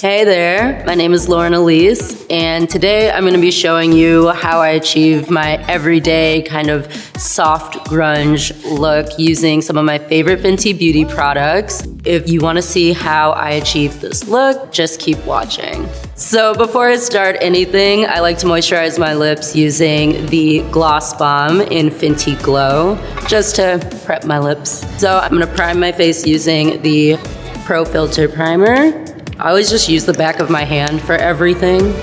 Hey there, my name is Lauren Elise, and today I'm gonna be showing you how I achieve my everyday kind of soft grunge look using some of my favorite Fenty Beauty products. If you wanna see how I achieve this look, just keep watching. So before I start anything, I like to moisturize my lips using the Gloss Bomb in Fenty Glow, just to prep my lips. So I'm gonna prime my face using the Pro Filter Primer. I always just use the back of my hand for everything.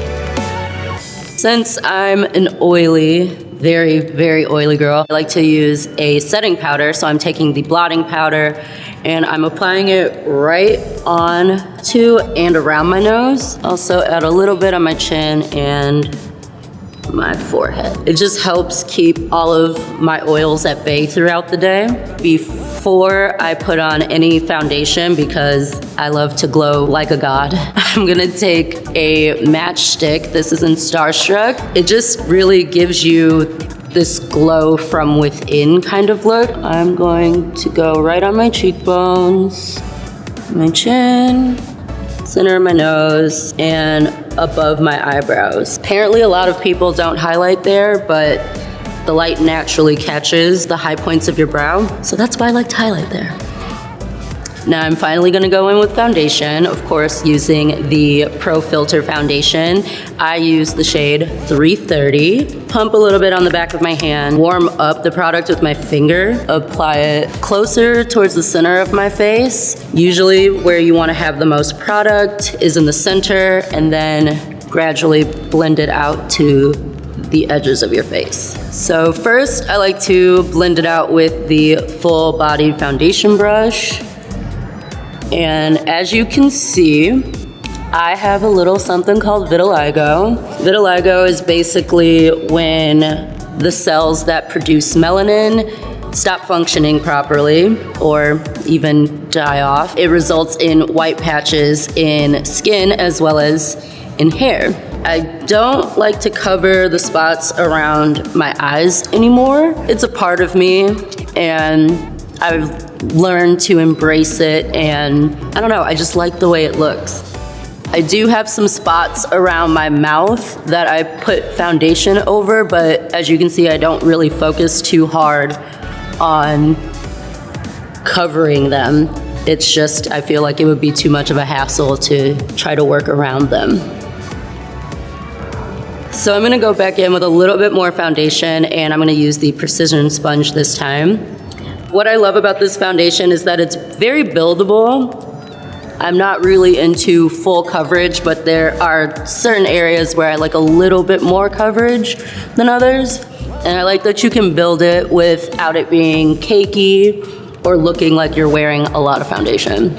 Since I'm an oily, very, very oily girl, I like to use a setting powder. So I'm taking the blotting powder and I'm applying it right on to and around my nose. Also add a little bit on my chin and my forehead. It just helps keep all of my oils at bay throughout the day. Before I put on any foundation, because I love to glow like a god, I'm gonna take a matchstick. This is in Starstruck. It just really gives you this glow from within kind of look. I'm going to go right on my cheekbones, my chin, center of my nose, and above my eyebrows. Apparently a lot of people don't highlight there, but the light naturally catches the high points of your brow, so that's why I like to highlight there. Now I'm finally gonna go in with foundation, of course using the Pro Filter foundation. I use the shade 330. Pump a little bit on the back of my hand, warm up the product with my finger, apply it closer towards the center of my face. Usually where you wanna have the most product is in the center, and then gradually blend it out to the edges of your face. So first I like to blend it out with the full body foundation brush. And as you can see, I have a little something called vitiligo. Vitiligo is basically when the cells that produce melanin stop functioning properly or even die off. It results in white patches in skin as well as in hair. I don't like to cover the spots around my eyes anymore. It's a part of me, and I've learned to embrace it, and I don't know, I just like the way it looks. I do have some spots around my mouth that I put foundation over, but as you can see, I don't really focus too hard on covering them. It's just, I feel like it would be too much of a hassle to try to work around them. So I'm gonna go back in with a little bit more foundation, and I'm gonna use the Precision Sponge this time. What I love about this foundation is that it's very buildable. I'm not really into full coverage, but there are certain areas where I like a little bit more coverage than others. And I like that you can build it without it being cakey or looking like you're wearing a lot of foundation.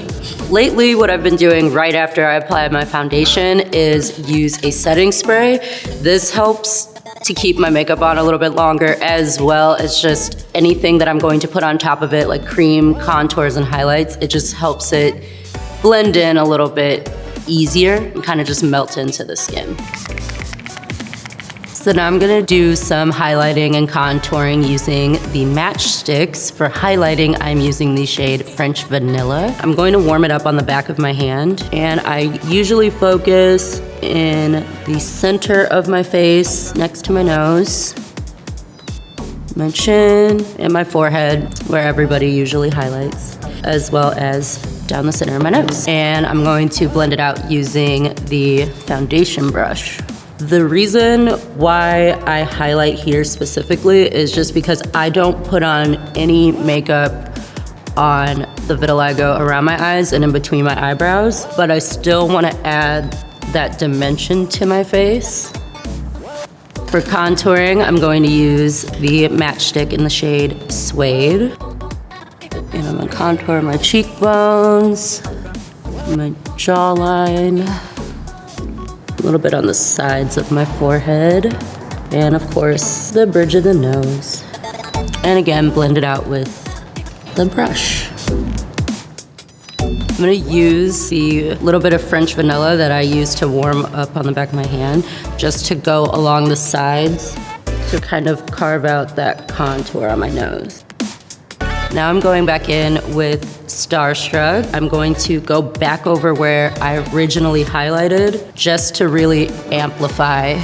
Lately, what I've been doing right after I apply my foundation is use a setting spray. This helps to keep my makeup on a little bit longer, as well as just anything that I'm going to put on top of it, like cream, contours, and highlights. It just helps it blend in a little bit easier and kind of just melt into the skin. So now I'm gonna do some highlighting and contouring using the matchsticks. For highlighting, I'm using the shade French Vanilla. I'm going to warm it up on the back of my hand, and I usually focus in the center of my face, next to my nose, my chin, and my forehead, where everybody usually highlights, as well as down the center of my nose. And I'm going to blend it out using the foundation brush. The reason why I highlight here specifically is just because I don't put on any makeup on the vitiligo around my eyes and in between my eyebrows, but I still want to add that dimension to my face. For contouring, I'm going to use the matchstick in the shade Suede. And I'm gonna contour my cheekbones, my jawline, a little bit on the sides of my forehead, and of course, the bridge of the nose. And again, blend it out with the brush. I'm gonna use the little bit of French Vanilla that I use to warm up on the back of my hand, just to go along the sides to kind of carve out that contour on my nose. Now I'm going back in with Starstruck. I'm going to go back over where I originally highlighted just to really amplify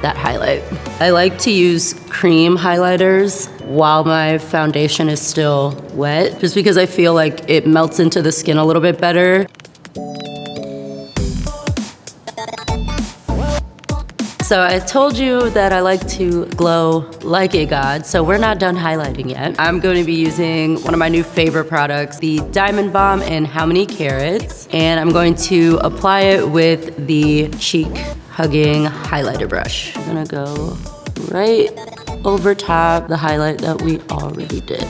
that highlight. I like to use cream highlighters while my foundation is still wet, just because I feel like it melts into the skin a little bit better. So I told you that I like to glow like a god, so we're not done highlighting yet. I'm going to be using one of my new favorite products, the Diamond Balm in How Many Carats, and I'm going to apply it with the Cheek Hugging highlighter brush. I'm gonna go right over top the highlight that we already did.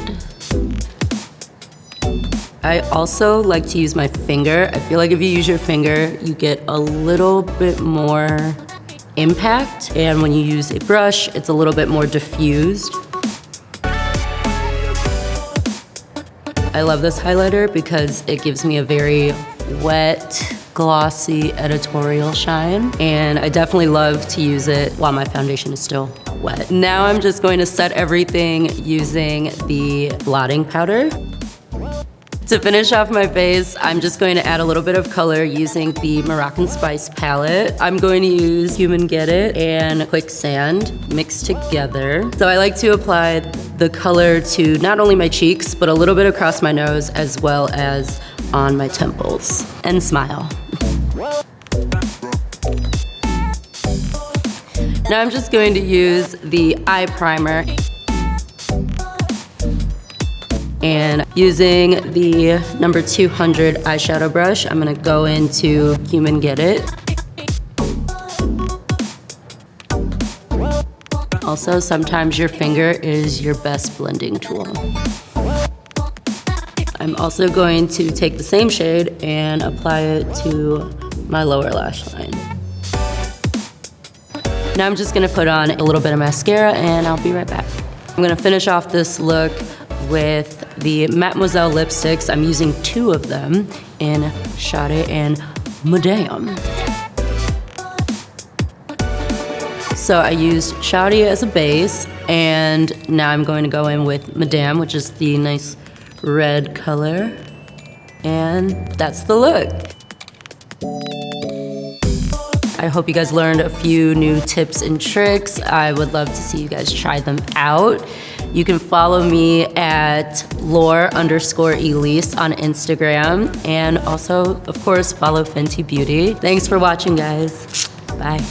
I also like to use my finger. I feel like if you use your finger, you get a little bit more impact, and when you use a brush, it's a little bit more diffused. I love this highlighter because it gives me a very wet, glossy editorial shine, and I definitely love to use it while my foundation is still wet. Now I'm just going to set everything using the blotting powder. To finish off my face, I'm just going to add a little bit of color using the Moroccan Spice palette. I'm going to use Human Get It and Quicksand mixed together. So I like to apply the color to not only my cheeks, but a little bit across my nose as well as on my temples. And smile. Now I'm just going to use the eye primer. And using the number 200 eyeshadow brush, I'm gonna go into Human Get It. Also, sometimes your finger is your best blending tool. I'm also going to take the same shade and apply it to my lower lash line. Now I'm just gonna put on a little bit of mascara and I'll be right back. I'm gonna finish off this look with the Mademoiselle lipsticks. I'm using 2 of them in Shade and Madame. So I used Shade as a base, and now I'm going to go in with Madame, which is the nice red color. And that's the look. I hope you guys learned a few new tips and tricks. I would love to see you guys try them out. You can follow me at lore_Elise on Instagram, and also, of course, follow Fenty Beauty. Thanks for watching, guys. Bye.